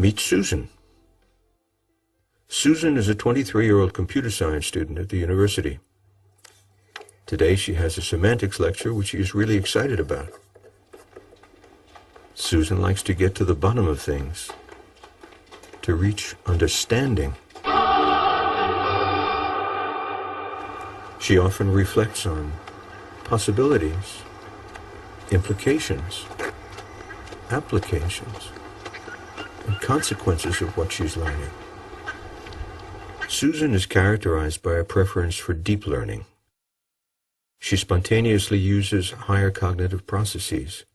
Meet Susan. Susan is a 23-year-old computer science student at the university. Today she has a semantics lecture which she is really excited about. Susan likes to get to the bottom of things, to reach understanding. She often reflects on possibilities, implications, applications, and consequences of what she's learning. Susan is characterized by a preference for deep learning. She spontaneously uses higher cognitive processes.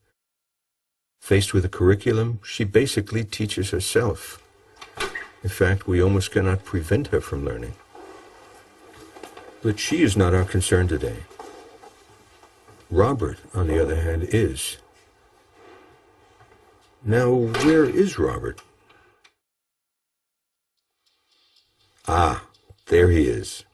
Faced with a curriculum, she basically teaches herself. In fact, we almost cannot prevent her from learning. But she is not our concern today. Robert, on the other hand, is. Now, where is Robert? Ah, there he is.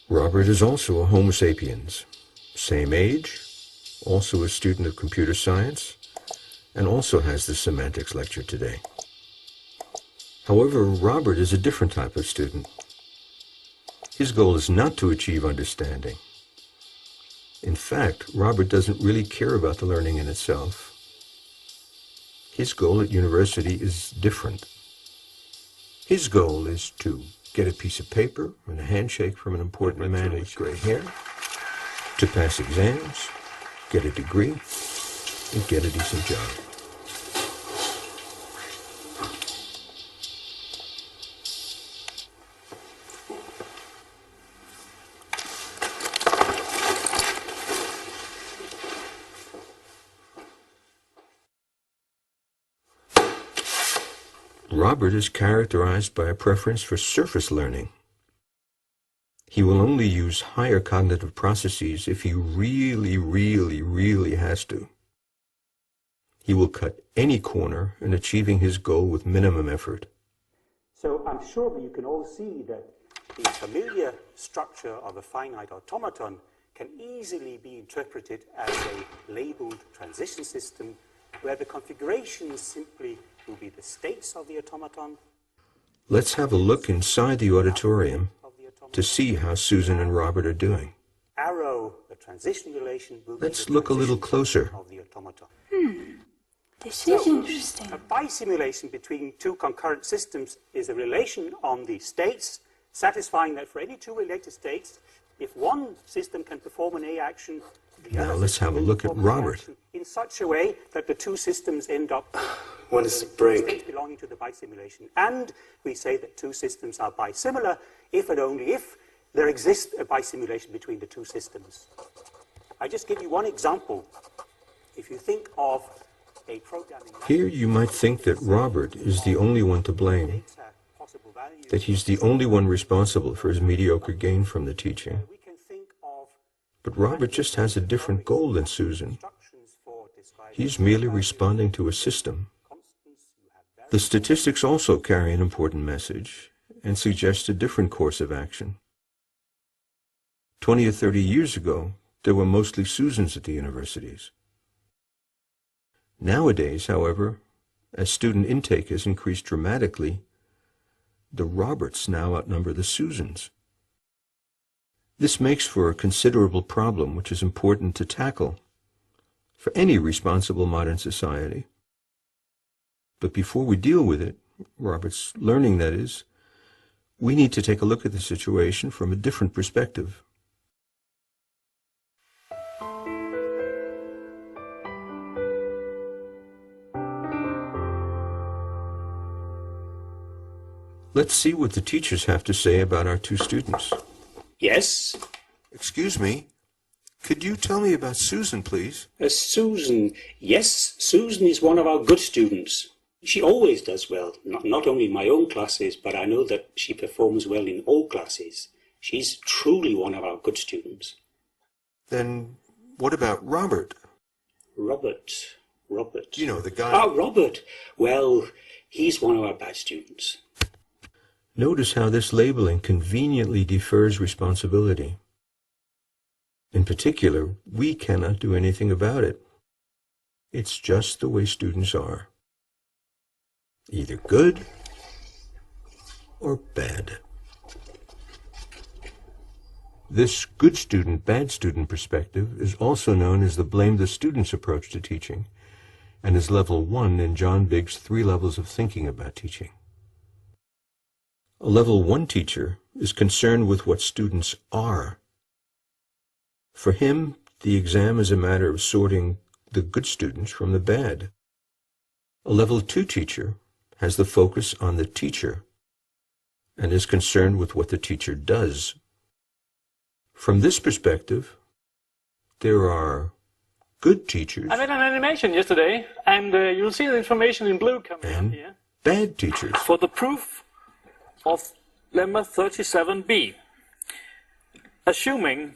Robert is also a Homo sapiens. Same age, also a student of computer science, and also has the semantics lecture today. However, Robert is a different type of student. His goal is not to achieve understanding. In fact, Robert doesn't really care about the learning in itself. His goal at university is different. His goal is to get a piece of paper and a handshake from an important man with gray hair, to pass exams, get a degree, and get a decent job. Robert is characterized by a preference for surface learning. He will only use higher cognitive processes if he really has to. He will cut any corner in achieving his goal with minimum effort. So I'm sure you can all see that the familiar structure of a finite automaton can easily be interpreted as a labeled transition system where the configurations simply will be the states of the automaton. Let's have a look inside the auditorium to see how Susan and Robert are doing. Arrow, the transition relation, will Let's be the look a little closer. of the automaton. This is interesting. A bisimulation between two concurrent systems is a relation on the states, satisfying that for any two related states, if one system can perform an A action, the Now other let's system have a can look at perform an A Robert. action in such a way that the two systems end up What is the states break? belonging to the bisimulation. And we say that two systems are bisimilar if and only if there exists a bisimulation between the two systems. I just give you one example. If you think of a programming Here you might think that Robert is the only one to blame, possible values, that he's the only one responsible for his mediocre gain from the teaching. we can think of But Robert just has a different goal than Susan. instructions for describing He's merely responding to a system. constants. You have values. The statistics also carry an important message and suggest a different course of action. 20 or 30 years ago, there were mostly Susans at the universities. Nowadays, however, as student intake has increased dramatically, the Roberts now outnumber the Susans. This makes for a considerable problem which is important to tackle for any responsible modern society. But before we deal with it, Robert's learning that is, we need to take a look at the situation from a different perspective. Let's see what the teachers have to say about our two students. Yes, Excuse me, could you tell me about Susan, please? Susan. Yes, Susan is one of our good students. She always does well, not only in my own classes, but I know that she performs well in all classes. She's truly one of our good students. Then what about Robert? Robert. You know, the guy... Ah, Robert. Well, he's one of our bad students. Notice how this labeling conveniently defers responsibility. In particular, we cannot do anything about it. It's just the way students are. Either good or bad. This good student, bad student perspective is also known as the blame the students approach to teaching, and is level 1 in John Biggs' 3 levels of thinking about teaching. A level 1 teacher is concerned with what students are. For him, the exam is a matter of sorting the good students from the bad. A level 2 teacher has the focus on the teacher and is concerned with what the teacher does. From this perspective, there are good teachers. I made an animation yesterday, and you'll see the information in blue coming up here. Bad teachers. For the proof of lemma 37b, assuming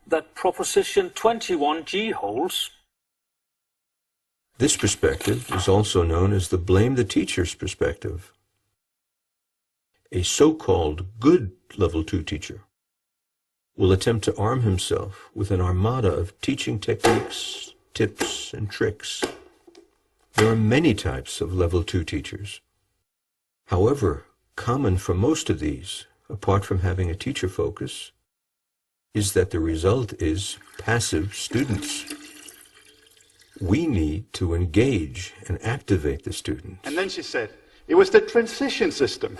that proposition 21g holds. This perspective is also known as the blame the teacher's perspective. A so-called good level 2 teacher will attempt to arm himself with an armada of teaching techniques, tips, and tricks. There are many types of level 2 teachers. However, common for most of these, apart from having a teacher focus, is that the result is passive students. We need to engage and activate the students. And then she said, it was the transition system.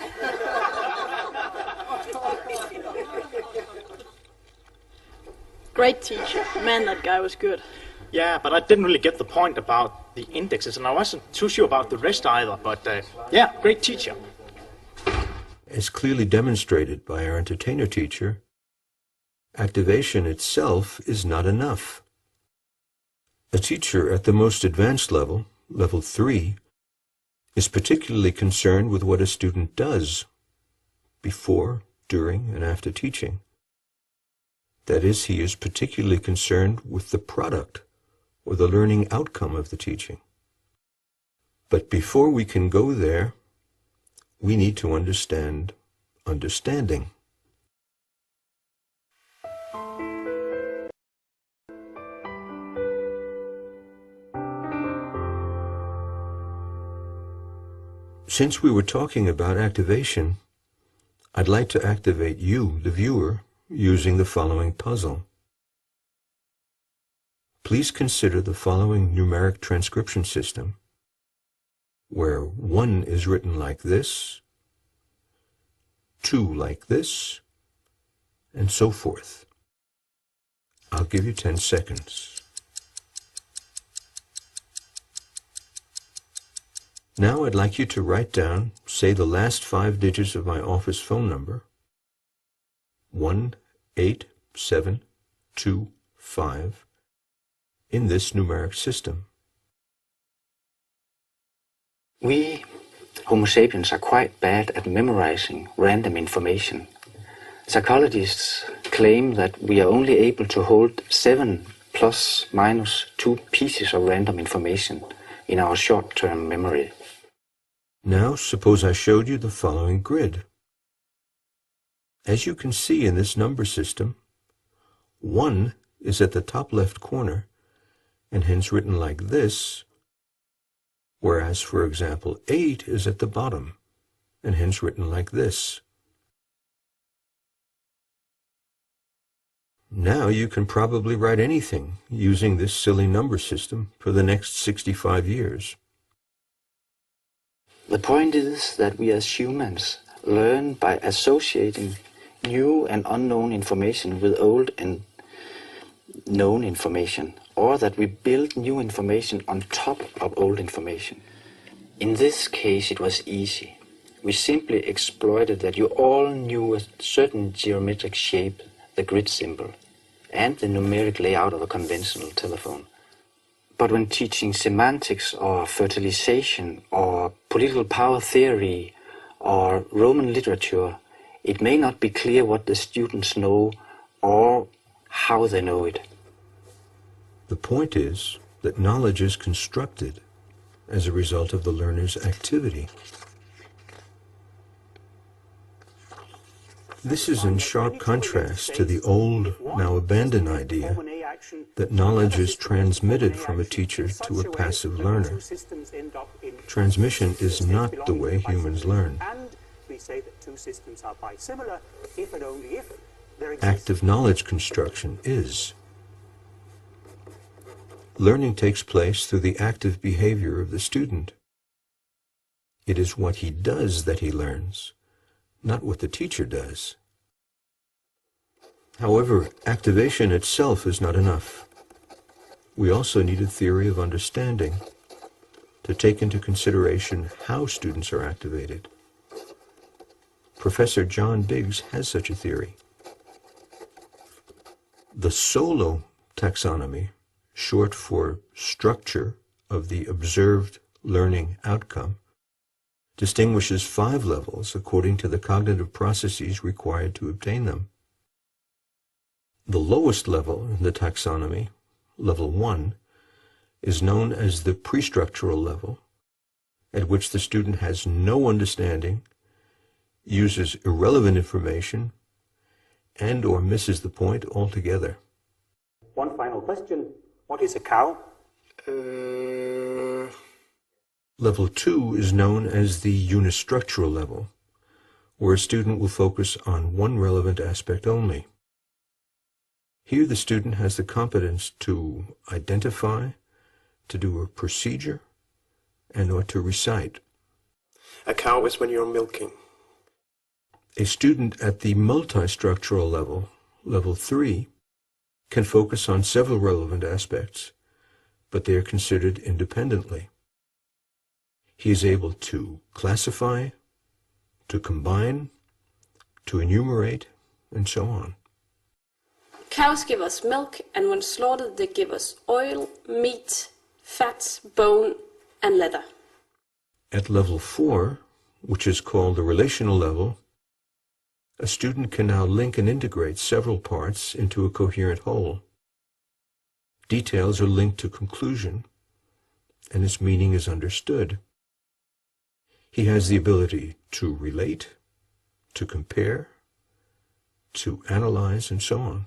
Great teacher. Man, that guy was good. Yeah, but I didn't really get the point about the indexes, and I wasn't too sure about the rest either, but yeah, great teacher. As clearly demonstrated by our entertainer teacher, activation itself is not enough. A teacher at the most advanced level, level 3, is particularly concerned with what a student does before, during, and after teaching. That is, he is particularly concerned with the product or the learning outcome of the teaching. But before we can go there, we need to understand understanding. Since we were talking about activation, I'd like to activate you, the viewer, using the following puzzle. Please consider the following numeric transcription system, where 1 is written like this, 2 like this, and so forth. I'll give you 10 seconds. Now I'd like you to write down, say, the last 5 digits of my office phone number, 18725, in this numeric system. We, Homo sapiens, are quite bad at memorizing random information. Psychologists claim that we are only able to hold 7 plus minus 2 pieces of random information in our short-term memory. Now suppose I showed you the following grid. As you can see in this number system, 1 is at the top left corner, and hence written like this, whereas, for example, 8 is at the bottom, and hence written like this. Now you can probably write anything using this silly number system for the next 65 years. The point is that we as humans learn by associating new and unknown information with old and known information, or that we build new information on top of old information. In this case, it was easy. We simply exploited that you all knew a certain geometric shape, the grid symbol, and the numeric layout of a conventional telephone. But when teaching semantics or fertilization or political power theory or Roman literature, it may not be clear what the students know or how they know it. The point is that knowledge is constructed as a result of the learner's activity. This is in sharp contrast to the old, now abandoned idea that knowledge is transmitted from a teacher to a passive learner. Transmission is not the way humans learn. We say that two systems are bisimilar if and only if there exists Active knowledge construction is. Learning takes place through the active behavior of the student. It is what he does that he learns, not what the teacher does. However, activation itself is not enough. We also need a theory of understanding to take into consideration how students are activated. Professor John Biggs has such a theory. The Solo taxonomy, short for structure of the observed learning outcome, distinguishes 5 levels according to the cognitive processes required to obtain them. The lowest level in the taxonomy, level 1, is known as the pre-structural level, at which the student has no understanding, uses irrelevant information, and or misses the point altogether. One final question. What is a cow? Level 2 is known as the unistructural level, where a student will focus on one relevant aspect only. Here the student has the competence to identify, to do a procedure, and or to recite. A cow is when you're milking. A student at the multistructural level, level 3, can focus on several relevant aspects, but they are considered independently. He is able to classify, to combine, to enumerate, and so on. Cows give us milk, and when slaughtered they give us oil, meat, fat, bone, and leather. At level 4, which is called the relational level, a student can now link and integrate several parts into a coherent whole. Details are linked to conclusion, and its meaning is understood. He has the ability to relate, to compare, to analyze, and so on.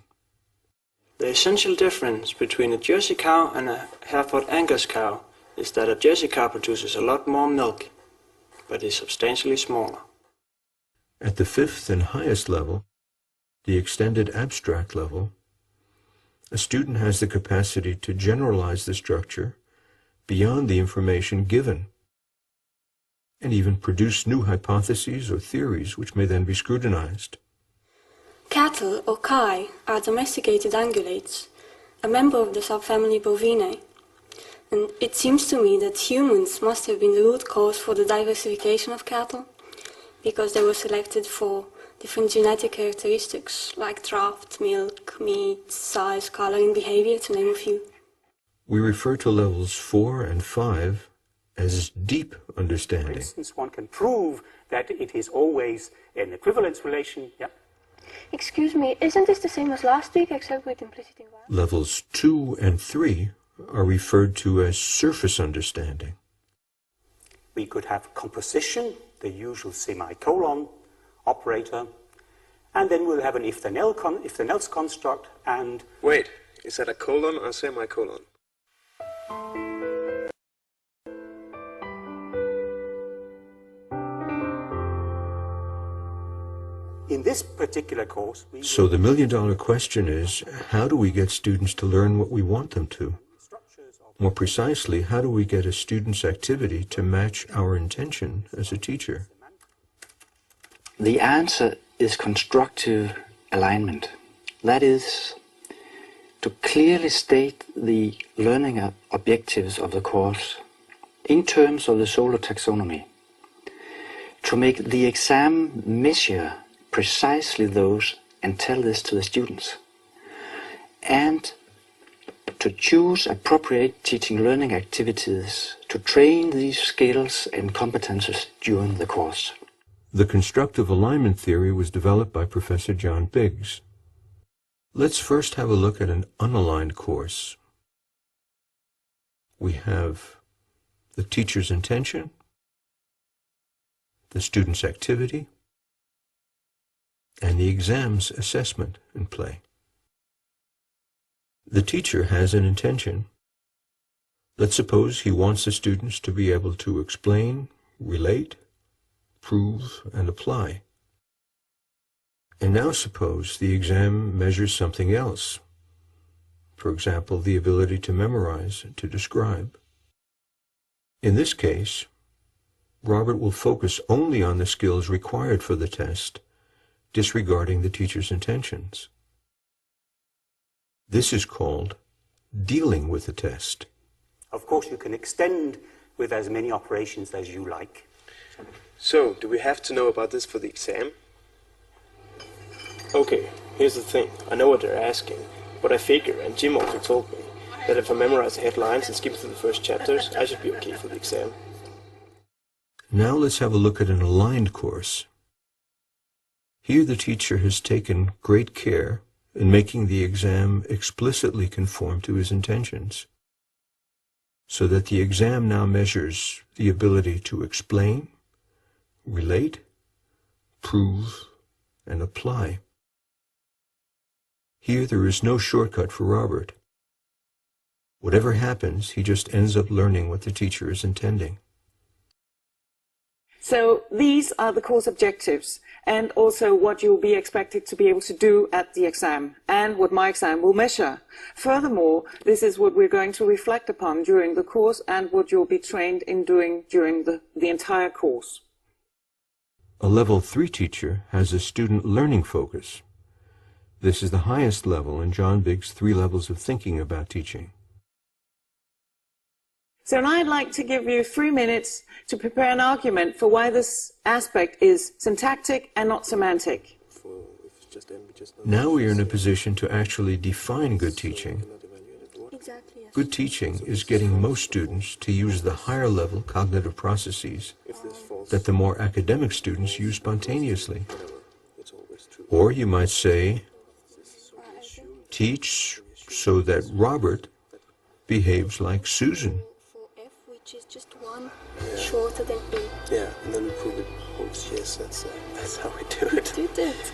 The essential difference between a Jersey cow and a Hereford Angus cow is that a Jersey cow produces a lot more milk, but is substantially smaller. At the 5th and highest level, the extended abstract level, a student has the capacity to generalize the structure beyond the information given, and even produce new hypotheses or theories which may then be scrutinized. Cattle, or kai, are domesticated ungulates, a member of the subfamily Bovinae. And it seems to me that humans must have been the root cause for the diversification of cattle, because they were selected for different genetic characteristics like draft, milk, meat, size, color, and behavior, to name a few. We refer to levels 4 and 5 as deep For understanding. instance, one can prove that it is always an equivalence relation. Yeah. Excuse me, isn't this the same as last week, except with implicit environment? Levels 2 and 3 are referred to as surface understanding. We could have composition, the usual semicolon operator, and then we'll have an if-then-else construct, and... Wait, is that a colon or semicolon? In this particular course, we So the million-dollar question is, how do we get students to learn what we want them to? More precisely, how do we get a student's activity to match our intention as a teacher? The answer is constructive alignment. That is, to clearly state the learning objectives of the course in terms of the Solo taxonomy, to make the exam measure precisely those and tell this to the students, and to choose appropriate teaching learning activities to train these skills and competences during the course. The constructive alignment theory was developed by Professor John Biggs. Let's first have a look at an unaligned course. We have the teacher's intention, the student's activity, and the exam's assessment in play. The teacher has an intention. Let's suppose he wants the students to be able to explain, relate, prove, and apply. And now suppose the exam measures something else. For example, the ability to memorize and to describe. In this case, Robert will focus only on the skills required for the test, disregarding the teacher's intentions. This is called dealing with the test. Of course, you can extend with as many operations as you like. So, do we have to know about this for the exam? Okay, here's the thing. I know what they're asking, but I figure, and Jim also told me, that if I memorize the headlines and skim through the first chapters, I should be okay for the exam. Now let's have a look at an aligned course. Here the teacher has taken great care in making the exam explicitly conform to his intentions, so that the exam now measures the ability to explain, relate, prove, and apply. Here there is no shortcut for Robert. Whatever happens, he just ends up learning what the teacher is intending. So these are the course objectives, and also what you'll be expected to be able to do at the exam, and what my exam will measure. Furthermore, this is what we're going to reflect upon during the course, and what you'll be trained in doing during the entire course. A level 3 teacher has a student learning focus. This is the highest level in John Bigg's 3 levels of thinking about teaching. So now I'd like to give you 3 minutes to prepare an argument for why this aspect is syntactic and not semantic. Now we are in a position to actually define good teaching. Good teaching is getting most students to use the higher level cognitive processes that the more academic students use spontaneously. Or you might say, teach so that Robert behaves like Susan. Which is just one shorter than E. Yeah, and then we prove it holds. Yes, that's how we do it. You did it.